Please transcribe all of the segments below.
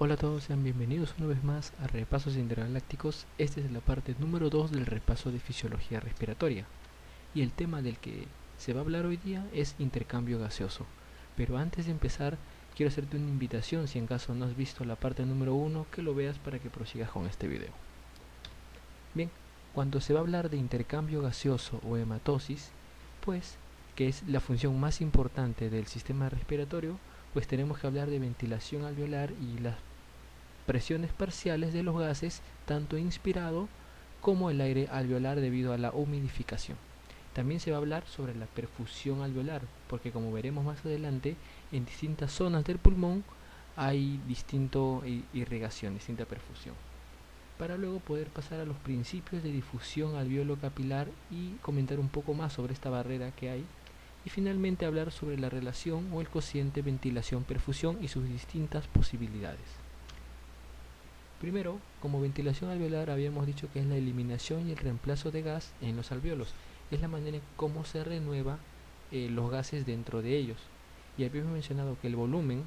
Hola a todos, sean bienvenidos una vez más a Repasos Intergalácticos. Esta es la parte número 2 del repaso de fisiología respiratoria. Y el tema del que se va a hablar hoy día es intercambio gaseoso. Pero antes de empezar, quiero hacerte una invitación, si en caso no has visto la parte número 1, que lo veas para que prosigas con este video. Bien, cuando se va a hablar de intercambio gaseoso o hematosis, pues, que es la función más importante del sistema respiratorio, pues tenemos que hablar de ventilación alveolar y las presiones parciales de los gases, tanto inspirado como el aire alveolar debido a la humidificación. También se va a hablar sobre la perfusión alveolar, porque como veremos más adelante, en distintas zonas del pulmón hay distinta irrigación, distinta perfusión. Para luego poder pasar a los principios de difusión alveolo capilar y comentar un poco más sobre esta barrera que hay. Y finalmente hablar sobre la relación o el cociente ventilación-perfusión y sus distintas posibilidades. Primero, como ventilación alveolar habíamos dicho que es la eliminación y el reemplazo de gas en los alveolos. Es la manera en cómo se renueva los gases dentro de ellos. Y habíamos mencionado que el volumen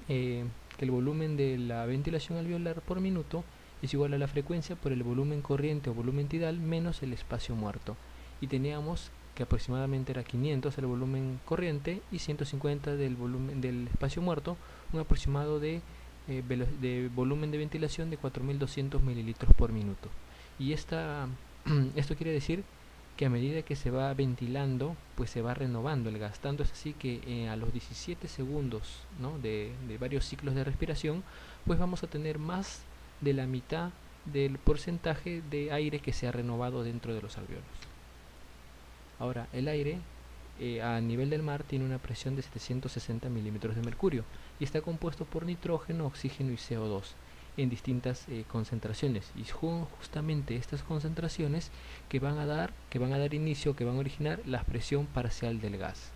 de la ventilación alveolar por minuto es igual a la frecuencia por el volumen corriente o volumen tidal menos el espacio muerto. Y teníamos que aproximadamente era 500 el volumen corriente y 150 del volumen del espacio muerto, un aproximado de volumen de ventilación de 4200 mililitros por minuto. Y esto quiere decir que a medida que se va ventilando, pues se va renovando el gas. Tanto es así que a los 17 segundos, ¿no?, de varios ciclos de respiración, pues vamos a tener más de la mitad del porcentaje de aire que se ha renovado dentro de los alveolos. Ahora, el aire a nivel del mar tiene una presión de 760 milímetros de mercurio y está compuesto por nitrógeno, oxígeno y CO2 en distintas concentraciones, y son justamente estas concentraciones que van a dar inicio, que van a originar la presión parcial del gas.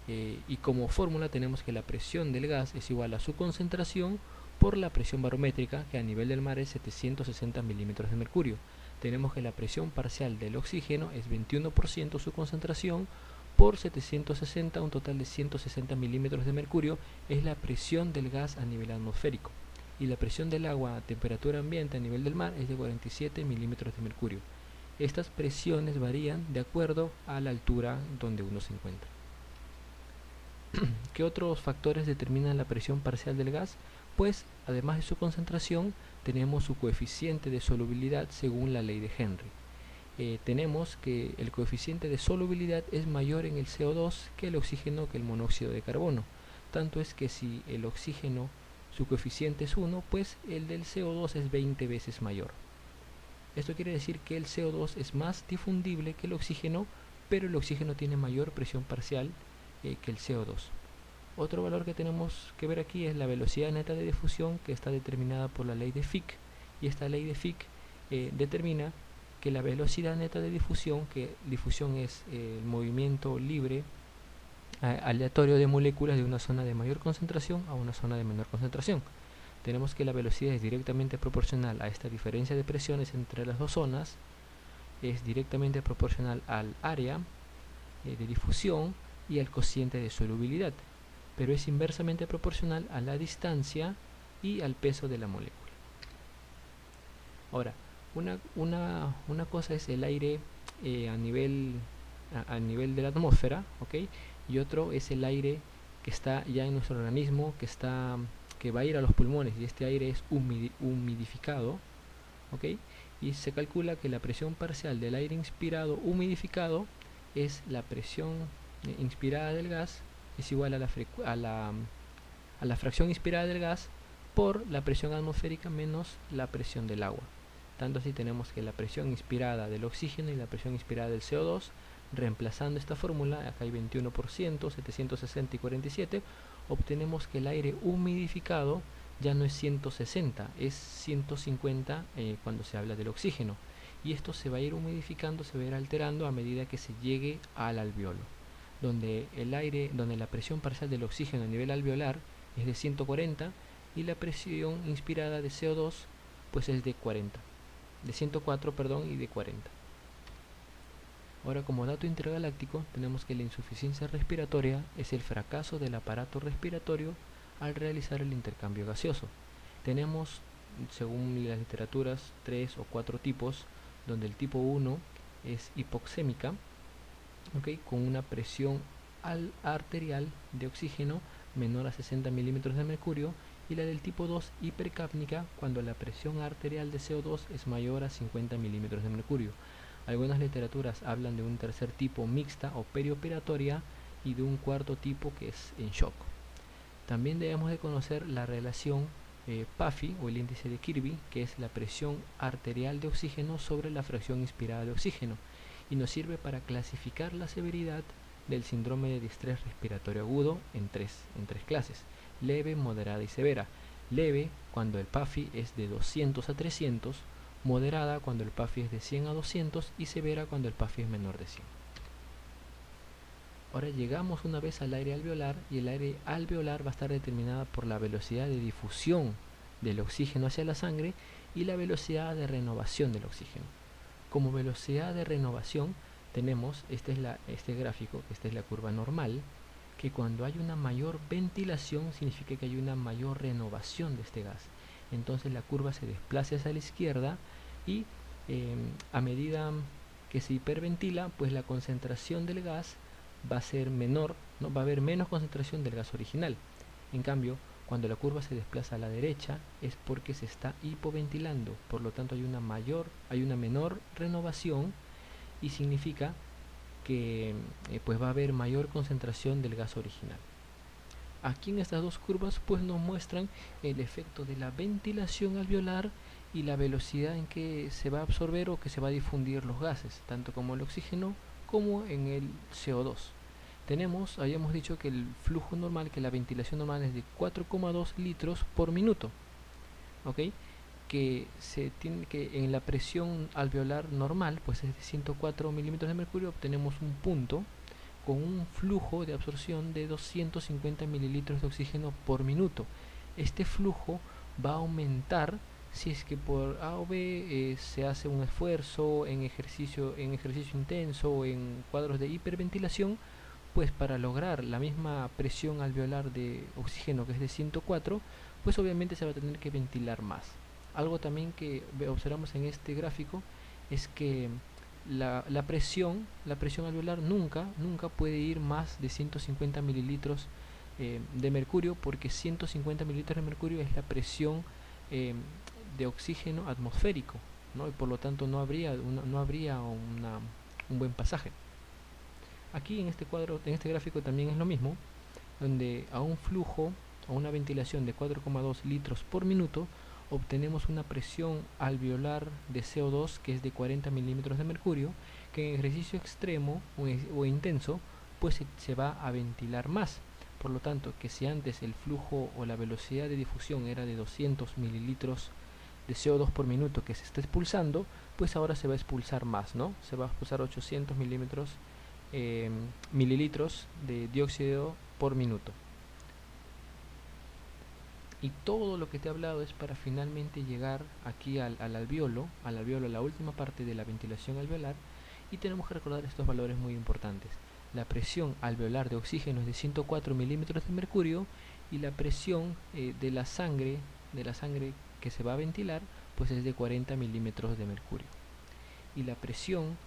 Y como fórmula tenemos que la presión del gas es igual a su concentración por la presión barométrica, que a nivel del mar es 760 milímetros de mercurio. Tenemos que la presión parcial del oxígeno es 21% su concentración por 760, un total de 160 milímetros de mercurio, es la presión del gas a nivel atmosférico. Y la presión del agua a temperatura ambiente a nivel del mar es de 47 milímetros de mercurio. Estas presiones varían de acuerdo a la altura donde uno se encuentra. ¿Qué otros factores determinan la presión parcial del gas? Pues, además de su concentración, tenemos su coeficiente de solubilidad según la ley de Henry. Tenemos que el coeficiente de solubilidad es mayor en el CO2 que el oxígeno, que el monóxido de carbono. Tanto es que si el oxígeno, su coeficiente es 1, pues el del CO2 es 20 veces mayor. Esto quiere decir que el CO2 es más difundible que el oxígeno, pero el oxígeno tiene mayor presión parcial que el CO2. Otro valor que tenemos que ver aquí es la velocidad neta de difusión, que está determinada por la ley de Fick, y esta ley de Fick determina que la velocidad neta de difusión, que difusión es el movimiento libre aleatorio de moléculas de una zona de mayor concentración a una zona de menor concentración. Tenemos que la velocidad es directamente proporcional a esta diferencia de presiones entre las dos zonas, es directamente proporcional al área de difusión y al cociente de solubilidad, pero es inversamente proporcional a la distancia y al peso de la molécula. Ahora, una cosa es el aire a nivel de la atmósfera, ¿ok? Y otro es el aire que está ya en nuestro organismo, que va a ir a los pulmones, y este aire es humidificado, ¿ok? Y se calcula que la presión parcial del aire inspirado humidificado es la presión inspirada del gas, es igual a la fracción inspirada del gas por la presión atmosférica menos la presión del agua. Tanto así tenemos que la presión inspirada del oxígeno y la presión inspirada del CO2, reemplazando esta fórmula, acá hay 21%, 760 y 47, obtenemos que el aire humidificado ya no es 160, es 150 cuando se habla del oxígeno. Y esto se va a ir humidificando, se va a ir alterando a medida que se llegue al alveolo, donde la presión parcial del oxígeno a nivel alveolar es de 140 y la presión inspirada de CO2 pues es de 104, y de 40. Ahora, como dato intergaláctico, tenemos que la insuficiencia respiratoria es el fracaso del aparato respiratorio al realizar el intercambio gaseoso. Tenemos, según las literaturas, 3 o 4 tipos, donde el tipo 1 es hipoxémica, ¿okay? Con una presión arterial de oxígeno menor a 60 milímetros de mercurio, y la del tipo 2 hipercápnica, cuando la presión arterial de CO2 es mayor a 50 milímetros de mercurio. Algunas literaturas hablan de un tercer tipo mixta o perioperatoria y de un cuarto tipo que es en shock. También debemos de conocer la relación PAFI o el índice de Kirby, que es la presión arterial de oxígeno sobre la fracción inspirada de oxígeno, y nos sirve para clasificar la severidad del síndrome de distrés respiratorio agudo en tres clases: leve, moderada y severa. Leve cuando el PAFI es de 200 a 300, moderada cuando el PAFI es de 100 a 200 y severa cuando el PAFI es menor de 100. Ahora llegamos una vez al aire alveolar, y el aire alveolar va a estar determinada por la velocidad de difusión del oxígeno hacia la sangre y la velocidad de renovación del oxígeno. Como velocidad de renovación tenemos, este gráfico, esta es la curva normal, que cuando hay una mayor ventilación significa que hay una mayor renovación de este gas. Entonces la curva se desplaza hacia la izquierda y a medida que se hiperventila, pues la concentración del gas va a ser menor, ¿no? Va a haber menos concentración del gas original. En cambio, cuando la curva se desplaza a la derecha es porque se está hipoventilando, por lo tanto hay una menor renovación, y significa que pues va a haber mayor concentración del gas original. Aquí en estas dos curvas pues nos muestran el efecto de la ventilación alveolar y la velocidad en que se va a absorber o que se va a difundir los gases, tanto como el oxígeno como en el CO2. Habíamos dicho que el flujo normal, que la ventilación normal es de 4,2 litros por minuto, ¿ok? Que en la presión alveolar normal pues es de 104 milímetros de mercurio. Obtenemos un punto con un flujo de absorción de 250 mililitros de oxígeno por minuto. Este flujo va a aumentar si es que por A o B se hace un esfuerzo en ejercicio intenso o en cuadros de hiperventilación. Pues para lograr la misma presión alveolar de oxígeno, que es de 104, pues obviamente se va a tener que ventilar más. Algo también que observamos en este gráfico es que la presión alveolar nunca puede ir más de 150 mililitros de mercurio, porque 150 mililitros de mercurio es la presión de oxígeno atmosférico, ¿no? Y por lo tanto no habría un buen pasaje. Aquí en este gráfico también es lo mismo, donde a un flujo, a una ventilación de 4,2 litros por minuto, obtenemos una presión alveolar de CO2 que es de 40 milímetros de mercurio, que en ejercicio extremo o intenso pues se va a ventilar más. Por lo tanto, que si antes el flujo o la velocidad de difusión era de 200 mililitros de CO2 por minuto que se está expulsando, pues ahora se va a expulsar más, ¿no? Se va a expulsar 800 mililitros de dióxido por minuto. Y todo lo que te he hablado es para finalmente llegar aquí al alveolo, la última parte de la ventilación alveolar, y tenemos que recordar estos valores muy importantes. La presión alveolar de oxígeno es de 104 milímetros de mercurio, y la presión de la sangre que se va a ventilar pues es de 40 milímetros de mercurio. Y la presión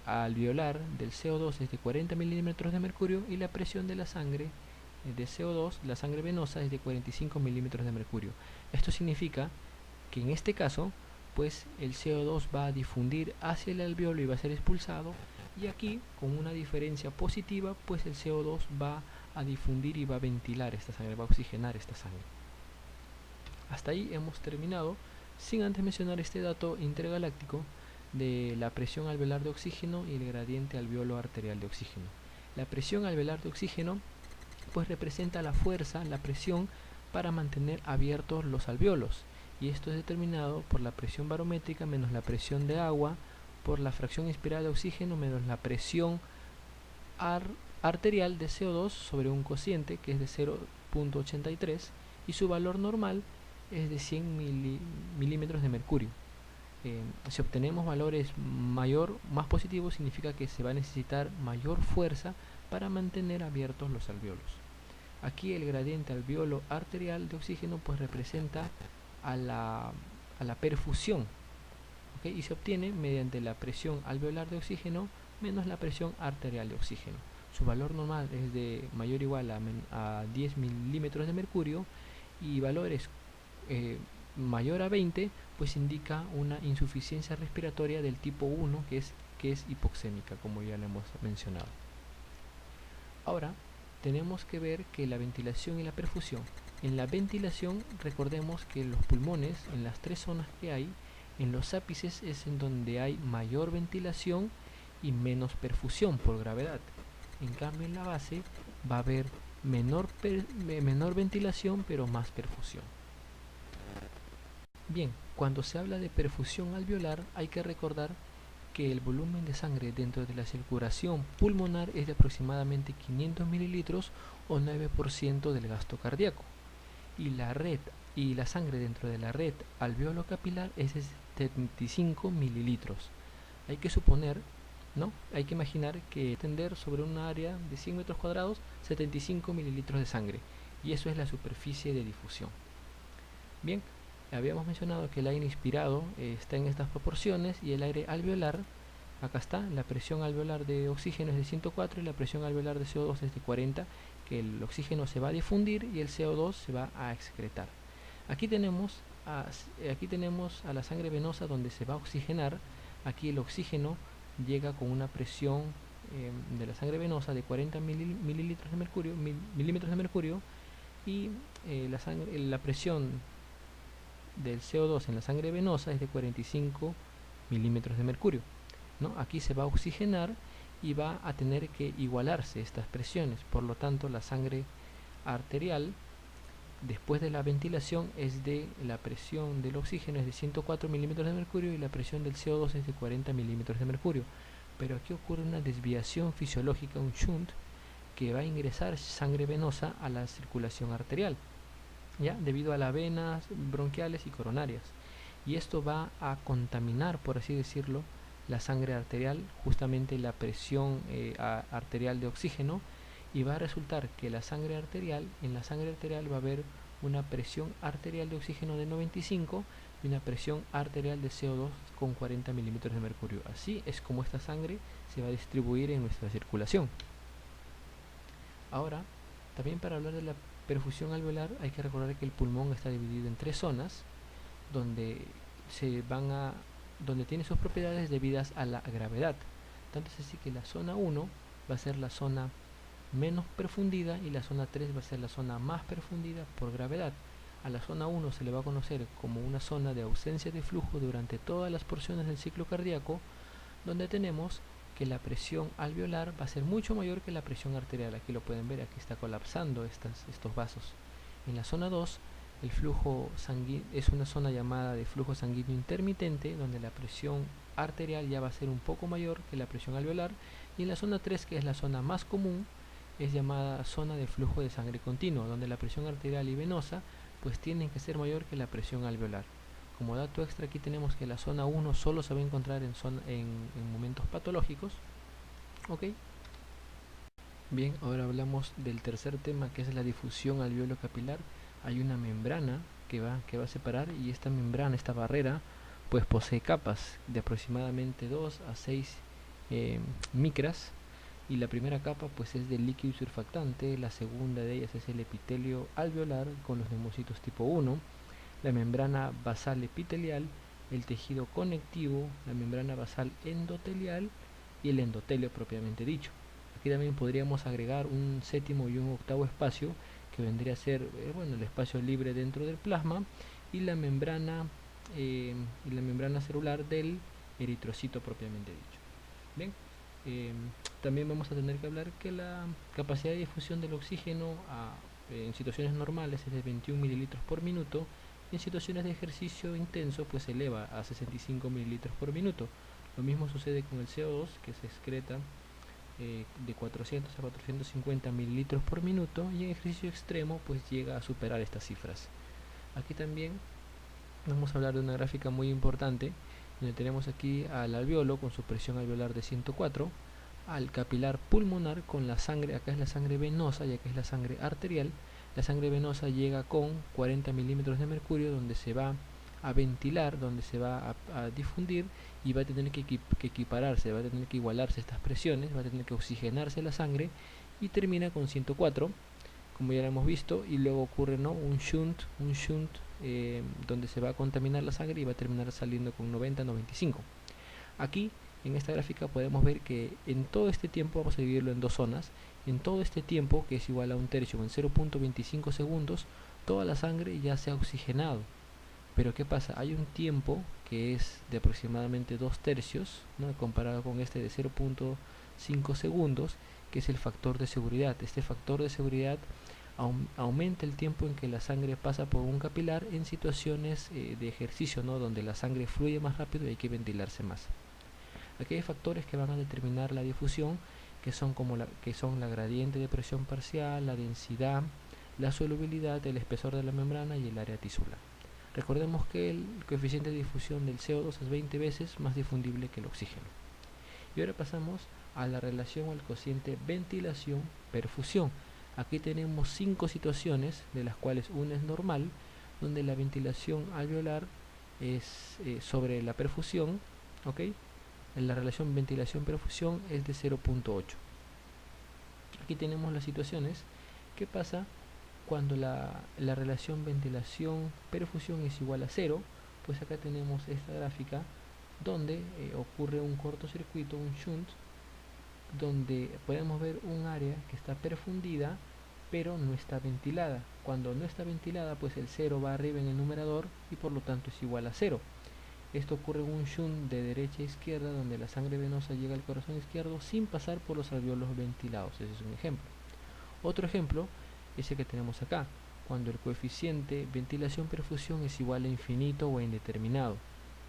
alveolar del CO2 es de 40 milímetros de mercurio, y la presión de la sangre de CO2, la sangre venosa, es de 45 milímetros de mercurio. Esto significa que en este caso pues el CO2 va a difundir hacia el alveolo y va a ser expulsado, y aquí con una diferencia positiva pues el CO2 va a difundir y va a ventilar esta sangre, va a oxigenar esta sangre. Hasta ahí hemos terminado, sin antes mencionar este dato intergaláctico de la presión alveolar de oxígeno y el gradiente alveolo arterial de oxígeno. La presión alveolar de oxígeno pues representa la fuerza, la presión para mantener abiertos los alveolos, y esto es determinado por la presión barométrica menos la presión de agua por la fracción inspirada de oxígeno menos la presión arterial de CO2 sobre un cociente que es de 0.83, y su valor normal es de 100 milímetros de mercurio. Si obtenemos valores más positivos, significa que se va a necesitar mayor fuerza para mantener abiertos los alveolos. Aquí el gradiente alveolo arterial de oxígeno pues representa a la perfusión, ¿okay? Y se obtiene mediante la presión alveolar de oxígeno menos la presión arterial de oxígeno. Su valor normal es de mayor o igual a 10 milímetros de mercurio, y valores mayor a 20 pues indica una insuficiencia respiratoria del tipo 1 que es hipoxémica, como ya le hemos mencionado. Ahora tenemos que ver que la ventilación y la perfusión. En la ventilación, recordemos que los pulmones, en las tres zonas que hay, en los ápices es en donde hay mayor ventilación y menos perfusión por gravedad. En cambio en la base va a haber menor ventilación pero más perfusión. Bien, cuando se habla de perfusión alveolar hay que recordar que el volumen de sangre dentro de la circulación pulmonar es de aproximadamente 500 mililitros o 9% del gasto cardíaco, y la sangre dentro de la red alveolo-capilar es de 75 mililitros. Hay que suponer, ¿no? Hay que imaginar que tender sobre un área de 100 metros cuadrados 75 mililitros de sangre, y eso es la superficie de difusión. Bien, habíamos mencionado que el aire inspirado está en estas proporciones, y el aire alveolar, acá está, la presión alveolar de oxígeno es de 104 y la presión alveolar de CO2 es de 40, que el oxígeno se va a difundir y el CO2 se va a excretar. Aquí tenemos a la sangre venosa donde se va a oxigenar. Aquí el oxígeno llega con una presión de la sangre venosa de 40 milímetros de mercurio, y la presión del CO2 en la sangre venosa es de 45 milímetros de mercurio, ¿no? Aquí se va a oxigenar y va a tener que igualarse estas presiones. Por lo tanto, la sangre arterial después de la ventilación es de la presión del oxígeno es de 104 milímetros de mercurio y la presión del CO2 es de 40 milímetros de mercurio. Pero aquí ocurre una desviación fisiológica, un shunt, que va a ingresar sangre venosa a la circulación arterial, ¿ya? Debido a las venas bronquiales y coronarias, y esto va a contaminar, por así decirlo, la sangre arterial, justamente la presión arterial de oxígeno, y va a resultar que en la sangre arterial va a haber una presión arterial de oxígeno de 95 y una presión arterial de CO2 con 40 milímetros de mercurio. Así es como esta sangre se va a distribuir en nuestra circulación. Ahora, también para hablar de la perfusión alveolar hay que recordar que el pulmón está dividido en tres zonas donde tiene sus propiedades debidas a la gravedad. Tanto es así que la zona 1 va a ser la zona menos perfundida y la zona 3 va a ser la zona más perfundida por gravedad. A la zona 1 se le va a conocer como una zona de ausencia de flujo durante todas las porciones del ciclo cardíaco, donde tenemos que la presión alveolar va a ser mucho mayor que la presión arterial. Aquí lo pueden ver, aquí está colapsando estos vasos. En la zona 2 el flujo sanguíneo es una zona llamada de flujo sanguíneo intermitente, donde la presión arterial ya va a ser un poco mayor que la presión alveolar, y en la zona 3, que es la zona más común, es llamada zona de flujo de sangre continuo, donde la presión arterial y venosa pues tienen que ser mayor que la presión alveolar. Como dato extra, aquí tenemos que la zona 1 solo se va a encontrar en momentos patológicos. ¿Ok? Bien, ahora hablamos del tercer tema, que es la difusión alveolo capilar. Hay una membrana que va a separar, y esta membrana, esta barrera, pues posee capas de aproximadamente 2 a 6 micras, y la primera capa pues es del líquido surfactante, la segunda de ellas es el epitelio alveolar con los neumocitos tipo 1, la membrana basal epitelial, el tejido conectivo, la membrana basal endotelial y el endotelio propiamente dicho. Aquí también podríamos agregar un séptimo y un octavo espacio, que vendría a ser el espacio libre dentro del plasma, y la membrana celular del eritrocito propiamente dicho. Bien, también vamos a tener que hablar que la capacidad de difusión del oxígeno en situaciones normales es de 21 mililitros por minuto, y en situaciones de ejercicio intenso pues se eleva a 65 mililitros por minuto. Lo mismo sucede con el CO2, que se excreta de 400 a 450 mililitros por minuto, y en ejercicio extremo pues llega a superar estas cifras. Aquí también vamos a hablar de una gráfica muy importante, donde tenemos aquí al alveolo con su presión alveolar de 104, al capilar pulmonar con la sangre, acá es la sangre venosa y acá es la sangre arterial, la sangre venosa llega con 40 milímetros de mercurio, donde se va a ventilar, donde se va a difundir, y va a tener que equipararse, va a tener que igualarse estas presiones, va a tener que oxigenarse la sangre, y termina con 104, como ya lo hemos visto, y luego ocurre, ¿no?, un shunt donde se va a contaminar la sangre y va a terminar saliendo con 90-95. Aquí en esta gráfica podemos ver que en todo este tiempo, vamos a dividirlo en dos zonas, en todo este tiempo, que es igual a un tercio, en 0.25 segundos, toda la sangre ya se ha oxigenado. Pero ¿qué pasa? Hay un tiempo que es de aproximadamente 2 tercios, ¿no?, comparado con este de 0.5 segundos, que es el factor de seguridad. Este factor de seguridad aumenta el tiempo en que la sangre pasa por un capilar en situaciones de ejercicio, ¿no?, donde la sangre fluye más rápido y hay que ventilarse más. Aquí hay factores que van a determinar la difusión, que son la gradiente de presión parcial, la densidad, la solubilidad, el espesor de la membrana y el área tisular. Recordemos que el coeficiente de difusión del CO2 es 20 veces más difundible que el oxígeno. Y ahora pasamos a la relación al cociente ventilación-perfusión. Aquí tenemos 5 situaciones, de las cuales una es normal, donde la ventilación alveolar es sobre la perfusión, ¿ok? La relación ventilación-perfusión es de 0.8. Aquí tenemos las situaciones. ¿Qué pasa cuando la relación ventilación-perfusión es igual a 0? Pues acá tenemos esta gráfica donde ocurre un cortocircuito, un shunt, donde podemos ver un área que está perfundida pero no está ventilada. Cuando no está ventilada, pues el 0 va arriba en el numerador y por lo tanto es igual a 0. Esto ocurre en un shunt de derecha a izquierda, donde la sangre venosa llega al corazón izquierdo sin pasar por los alvéolos ventilados. Ese es un ejemplo. Otro ejemplo es el que tenemos acá, cuando el coeficiente ventilación-perfusión es igual a infinito o a indeterminado.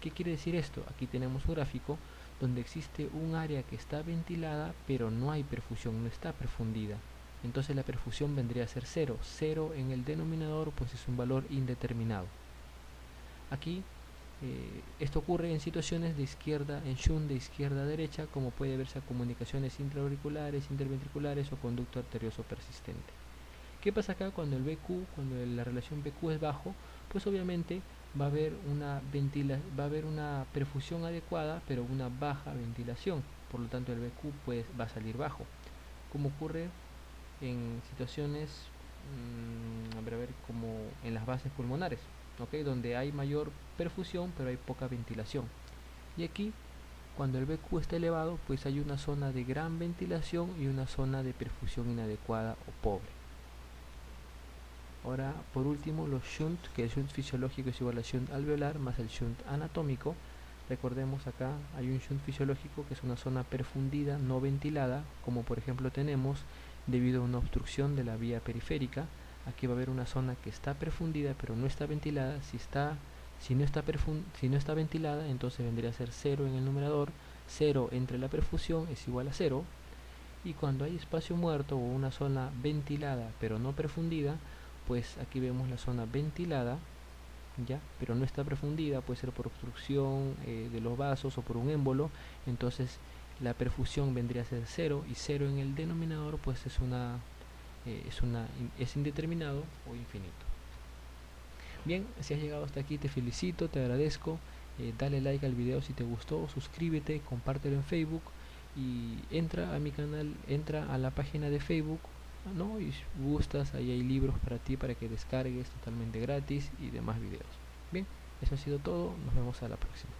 ¿Qué quiere decir esto? Aquí tenemos un gráfico donde existe un área que está ventilada pero no hay perfusión, no está perfundida. Entonces la perfusión vendría a ser 0. 0 en el denominador pues es un valor indeterminado. Aquí esto ocurre en situaciones de izquierda, en shunt de izquierda a derecha, como puede verse a comunicaciones intraauriculares, interventriculares o conducto arterioso persistente. ¿Qué pasa acá cuando el BQ, cuando la relación BQ es bajo? Pues obviamente va a haber una perfusión adecuada, pero una baja ventilación. Por lo tanto el BQ pues va a salir bajo. Como ocurre en situaciones, como en las bases pulmonares, ¿okay?, donde hay mayor perfusión pero hay poca ventilación. Y aquí, cuando el BQ está elevado, pues hay una zona de gran ventilación y una zona de perfusión inadecuada o pobre. Ahora, por último, los shunt, que el shunt fisiológico es igual al shunt alveolar más el shunt anatómico. Recordemos, acá hay un shunt fisiológico que es una zona perfundida, no ventilada, como por ejemplo tenemos debido a una obstrucción de la vía periférica. Aquí va a haber una zona que está perfundida pero no está ventilada. Si no está ventilada, entonces vendría a ser 0 en el numerador. 0 entre la perfusión es igual a 0. Y cuando hay espacio muerto o una zona ventilada pero no perfundida, pues aquí vemos la zona ventilada, ¿ya?, pero no está perfundida, puede ser por obstrucción de los vasos o por un émbolo. Entonces la perfusión vendría a ser 0, y 0 en el denominador pues es indeterminado o infinito. Bien, si has llegado hasta aquí te felicito, te agradezco. Dale like al video si te gustó, suscríbete, compártelo en Facebook y entra a mi canal, entra a la página de Facebook, ¿no?, y si gustas, ahí hay libros para ti para que descargues totalmente gratis y demás videos. Bien, eso ha sido todo, nos vemos a la próxima.